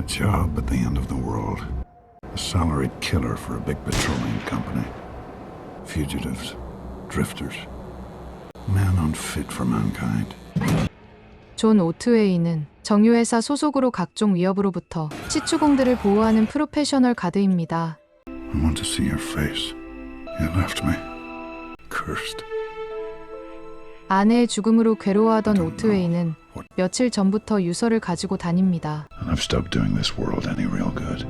A job at the end of the world. A salaried killer for a big petroleum company. Fugitives. Drifters. Men unfit for mankind. 존 오트웨이는 정유회사 소속으로 각종 위협으로부터 시추공들을 보호하는 프로페셔널 가드입니다. I want to see your face. You left me. Cursed. 아내의 죽음으로 괴로워하던 오트웨이는 며칠 전부터 유서를 가지고 다닙니다. And I've stopped doing this world any real good.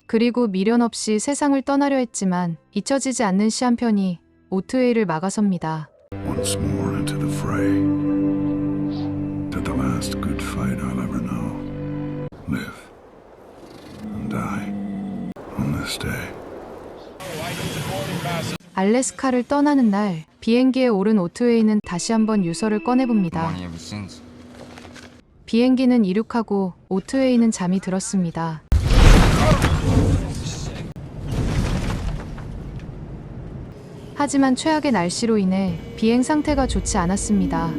그리고 미련 없이 세상을 떠나려 했지만 잊혀지지 않는 시 한 편이 오트웨이를 막아섭니다. Once more into the fray. To the last good fight I'll ever know. Live. And die. On this day. 알래스카를 떠나는 날 비행기에 오른 오트웨이는 다시 한번 유서를 꺼내봅니다. 비행기는 이륙하고 오트웨이는 잠이 들었습니다. 하지만 최악의 날씨로 인해 비행 상태가 좋지 않았습니다.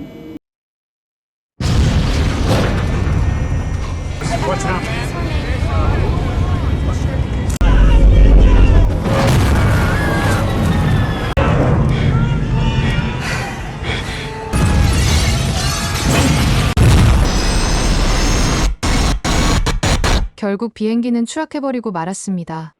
결국 비행기는 추락해버리고 말았습니다.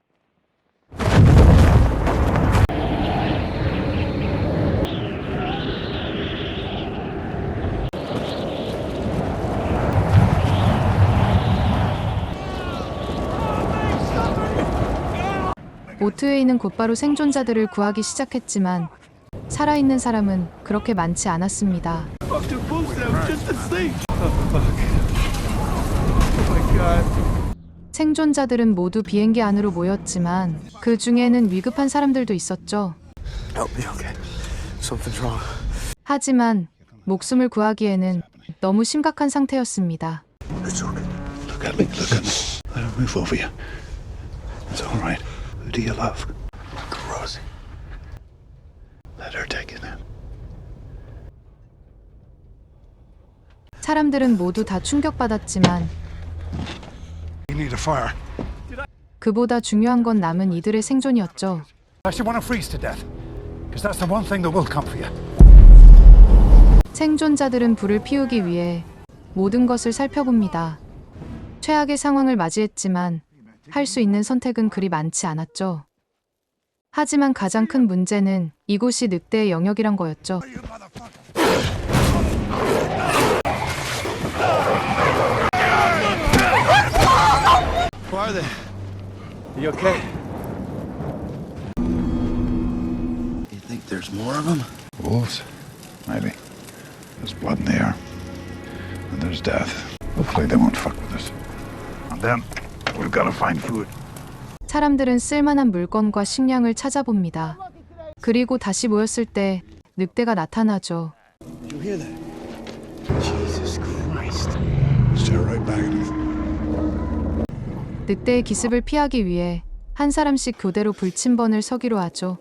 오트웨이는 곧바로 생존자들을 구하기 시작했지만 살아있는 사람은 그렇게 많지 않았습니다. 생존자들은 모두 비행기 안으로 모였지만 그 중에는 위급한 사람들도 있었죠. 하지만 목숨을 구하기에는 너무 심각한 상태였습니다. Look at me. Look at me. Let her move over you. It's all right. Who do you love? Rosie. Let her take it in. 사람들은 모두 다 충격받았지만 You need a fire. 그보다 중요한 건 남은 이들의 생존이었죠. I should want to freeze to death. Because that's the one thing that will come for you. 생존자들은 불을 피우기 위해 모든 것을 살펴봅니다. 최악의 상황을 맞이했지만 할 수 있는 선택은 그리 많지 않았죠. 하지만 가장 큰 문제는 이곳이 늑대의 영역이란 거였죠. Who are they? You okay? You think there's more of them? Wolves? Maybe. There's blood in the air. And there's death. Hopefully they won't fuck with us. And then we've got to find food. 사람들은 쓸만한 물건과 식량을 찾아봅니다. 그리고 다시 모였을 때 늑대가 나타나죠. Did you hear that? Jesus Christ. Stare right back at me. 늑대의 기습을 피하기 위해 한 사람씩 교대로 불침번을 서기로 하죠.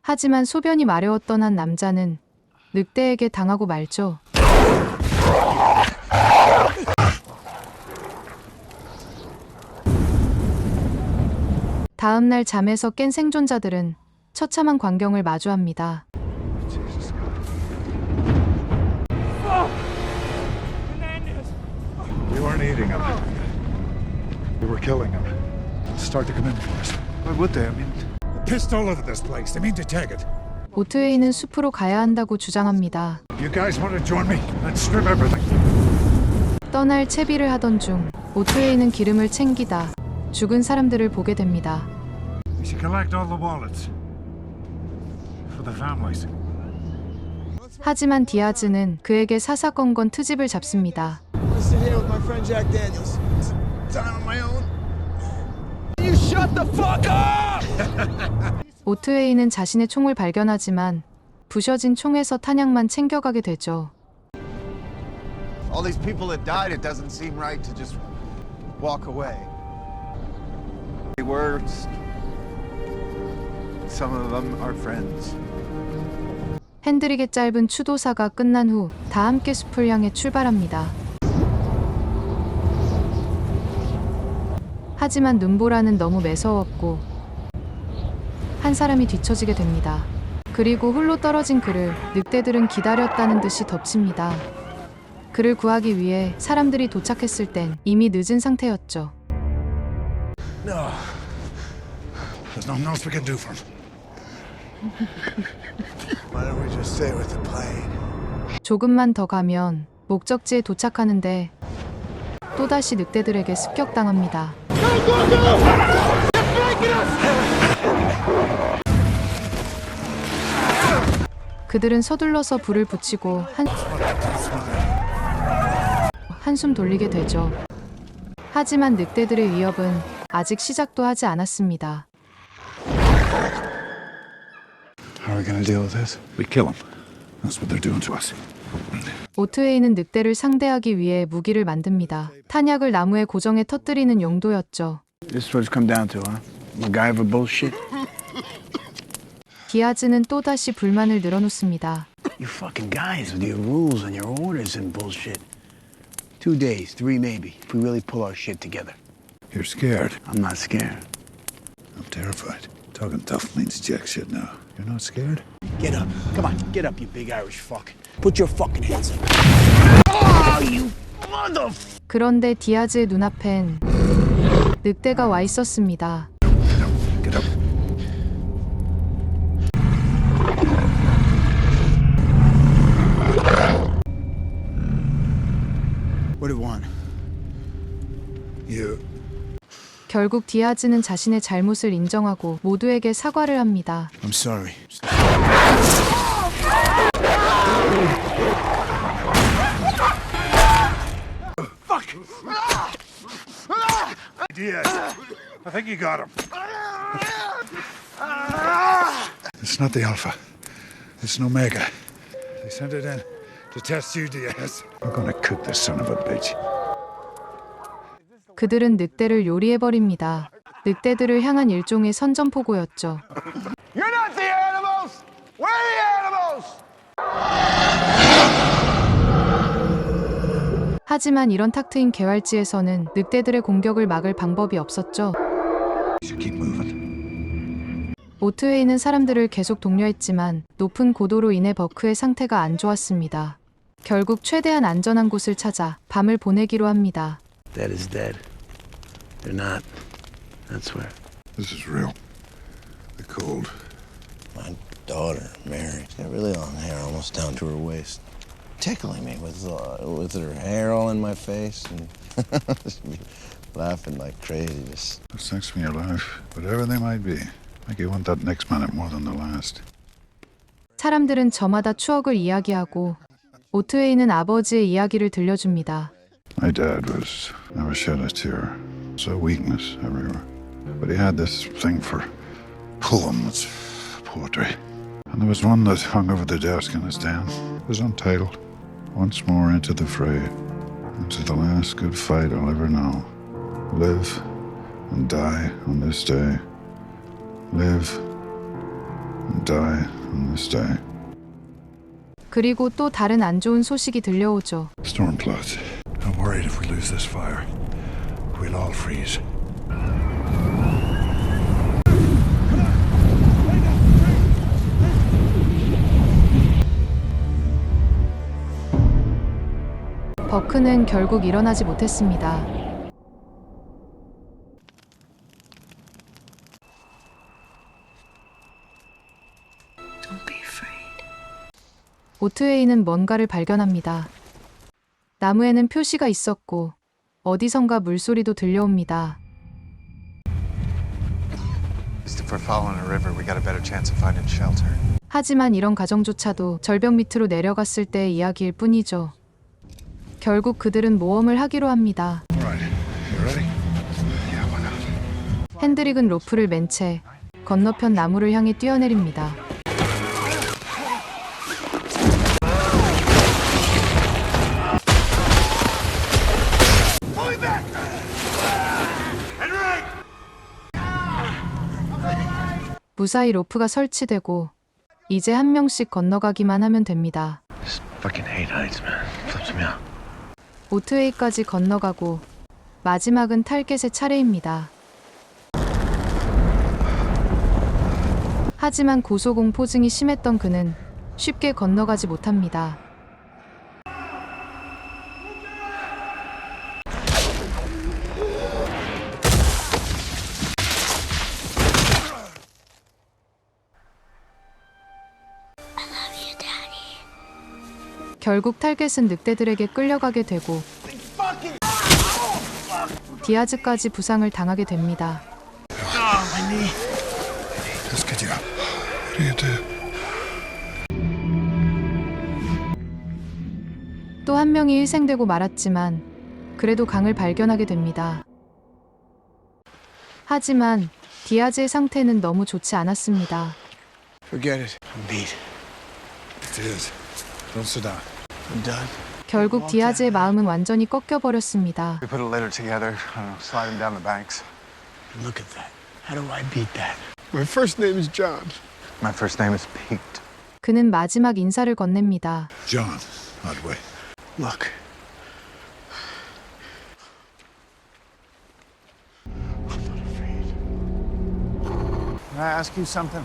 하지만 소변이 마려웠던 한 남자는 늑대에게 당하고 말죠. 다음 날 잠에서 깬 생존자들은 처참한 광경을 마주합니다. We weren't eating them. We were killing them. Start to come in for us. Why would they? I mean, pissed all over this place. They mean to take it. 오트웨이는 숲으로 가야 한다고 주장합니다. You guys want to join me? Let's strip everything. 떠날 채비를 하던 중 오트웨이는 기름을 챙기다 죽은 사람들을 보게 됩니다. We should collect all the wallets for the families. 하지만 디아즈는 그에게 사사건건 트집을 잡습니다. Sit here with my friend Jack Daniels. Time on my own. You shut the fuck up! 오트웨이는 자신의 총을 발견하지만 부셔진 총에서 탄약만 챙겨가게 되죠. All these people that died, it doesn't seem right to just walk away. They were. Some of them are friends. 핸드릭의 짧은 추도사가 끝난 후 다 함께 숲을 향해 출발합니다. 하지만 눈보라는 너무 매서웠고 한 사람이 뒤처지게 됩니다. 그리고 홀로 떨어진 그를 늑대들은 기다렸다는 듯이 덮칩니다. 그를 구하기 위해 사람들이 도착했을 땐 이미 늦은 상태였죠. No. There's nothing else we can do for him. Why don't we just stay with the plane? 조금만 더 가면 목적지에 도착하는데 또다시 늑대들에게 습격당합니다. 그들은 서둘러서 불을 붙이고 한숨 돌리게 되죠. 하지만 늑대들의 위협은 아직 시작도 하지 않았습니다. How are we gonna deal with this? We kill him. That's what they're doing to us. 오트웨이는 늑대를 상대하기 위해 무기를 만듭니다. 탄약을 나무에 고정해 터뜨리는 용도였죠. This is what it's come down to, huh? MacGyver bullshit. 디아즈는 또다시 불만을 늘어놓습니다. You fucking guys with your rules and your orders and bullshit. 2 days, 3 maybe, if we really pull our shit together. You're scared. I'm not scared. I'm terrified. Talking tough means jack shit now. You're not scared? Get up. Come on, get up, you big Irish fuck. Put your fucking hands up. Oh, you mother... 그런데 디아즈의 눈앞엔 늑대가 와 있었습니다. Get up. What do you want? You. 결국 디아즈는 자신의 잘못을 인정하고 모두에게 사과를 합니다. I'm sorry. Diaz. I think you got him. It's not the Alpha. It's an Omega. They sent it in to test you, Diaz. I'm gonna cook this son of a bitch. 그들은 늑대를 요리해버립니다. 늑대들을 향한 일종의 선전포고였죠. You're not the animals! We're the animals! 하지만 이런 탁 트인 개활지에서는 늑대들의 공격을 막을 방법이 없었죠. Keep moving. 오트웨이는 사람들을 계속 독려했지만 높은 고도로 인해 버크의 상태가 안 좋았습니다. 결국 최대한 안전한 곳을 찾아 밤을 보내기로 합니다. Dead is dead. They're not. That's where. This is real. The cold. My daughter, Mary, she's got really long hair, almost down to her waist, tickling me with her hair all in my face, and she'd be laughing like crazy. Just Those things from your life, whatever they might be, make you want that next minute more than the last. 사람들은 저마다 추억을 이야기하고 오트웨이는 아버지의 이야기를 들려줍니다. My dad was never shed a tear. So weakness everywhere. But he had this thing for poems, poetry. And there was one that hung over the desk in his den. It was untitled. Once more into the fray. Into the last good fight I'll ever know. Live and die on this day. Live and die on this day. 그리고 또 다른 안 좋은 소식이 들려오죠. Storm clouds. I'm worried if we lose this fire, we'll all freeze. 버크는 결국 일어나지 못했습니다. 오트웨이는 뭔가를 발견합니다. 나무에는 표시가 있었고 어디선가 물소리도 들려옵니다. If we're following a river, we got a better chance of finding shelter. 하지만 이런 가정조차도 절벽 밑으로 내려갔을 때의 이야기일 뿐이죠. 결국 그들은 모험을 하기로 합니다. All right, you ready? Yeah, why not? 핸드릭은 로프를 맨 채 건너편 나무를 향해 뛰어내립니다. 무사히 로프가 설치되고 이제 한 명씩 건너가기만 하면 됩니다. Just fucking hate heights, man. Flips me out. 오트웨이까지 건너가고 마지막은 탈겟의 차례입니다. 하지만 고소공포증이 심했던 그는 쉽게 건너가지 못합니다. 결국 탈겟은 늑대들에게 끌려가게 되고 디아즈까지 부상을 당하게 됩니다. Let's get you up. What do you do? 또 한 명이 희생되고 말았지만 그래도 강을 발견하게 됩니다. 하지만 디아즈의 상태는 너무 좋지 않았습니다. Forget it. I'm beat. It is. Don't sit down. I'm done. 결국 디아즈의 마음은 완전히 꺾여버렸습니다. We put a litter together, I don't know, slide him down the banks. Look at that. How do I beat that? My first name is John. My first name is Pete. 그는 마지막 인사를 건넵니다. John, Otway. Look. Can I ask you something?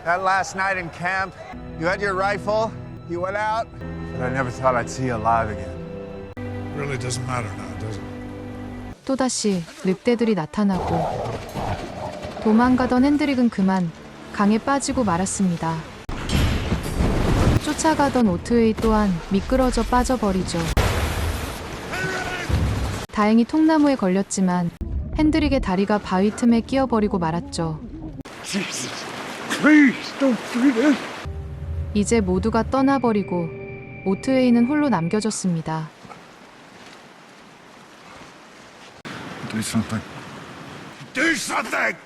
That last night in camp, you had your rifle, you went out, but I never thought I'd see you alive again. Really doesn't matter now, does it? 또다시 늑대들이 나타나고 도망가던 핸드릭은 그만 강에 빠지고 말았습니다. 쫓아가던 오트웨이 또한 미끄러져 빠져버리죠. 다행히 통나무에 걸렸지만 핸드릭의 다리가 바위 틈에 끼어버리고 말았죠. Please, don't do this. 이제 모두가 떠나버리고 오트웨이는 홀로 남겨졌습니다. Do something. Do something!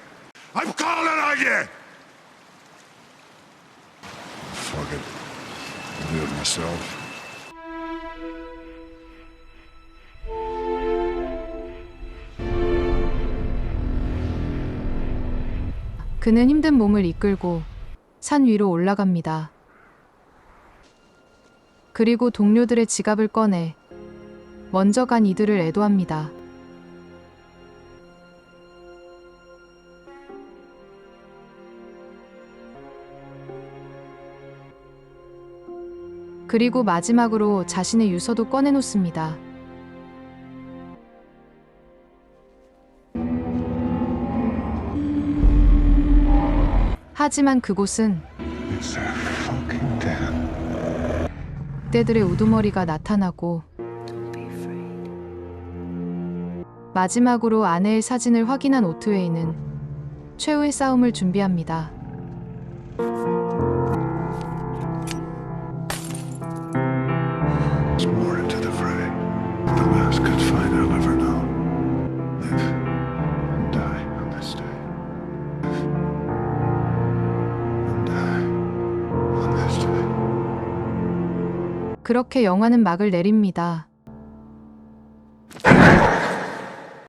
I'm calling on you! Fuck it. I'll do it myself. 그는 힘든 몸을 이끌고 산 위로 올라갑니다. 그리고 동료들의 지갑을 꺼내 먼저 간 이들을 애도합니다. 그리고 마지막으로 자신의 유서도 꺼내놓습니다. 하지만 그곳은 It's a fucking den. 늑대들의 우두머리가 나타나고 마지막으로 아내의 사진을 확인한 오트웨이는 최후의 싸움을 준비합니다. There's more into the fray. The last good fight I'll ever know. Live and die on this day. Live and die on this day. 그렇게 영화는 막을 내립니다.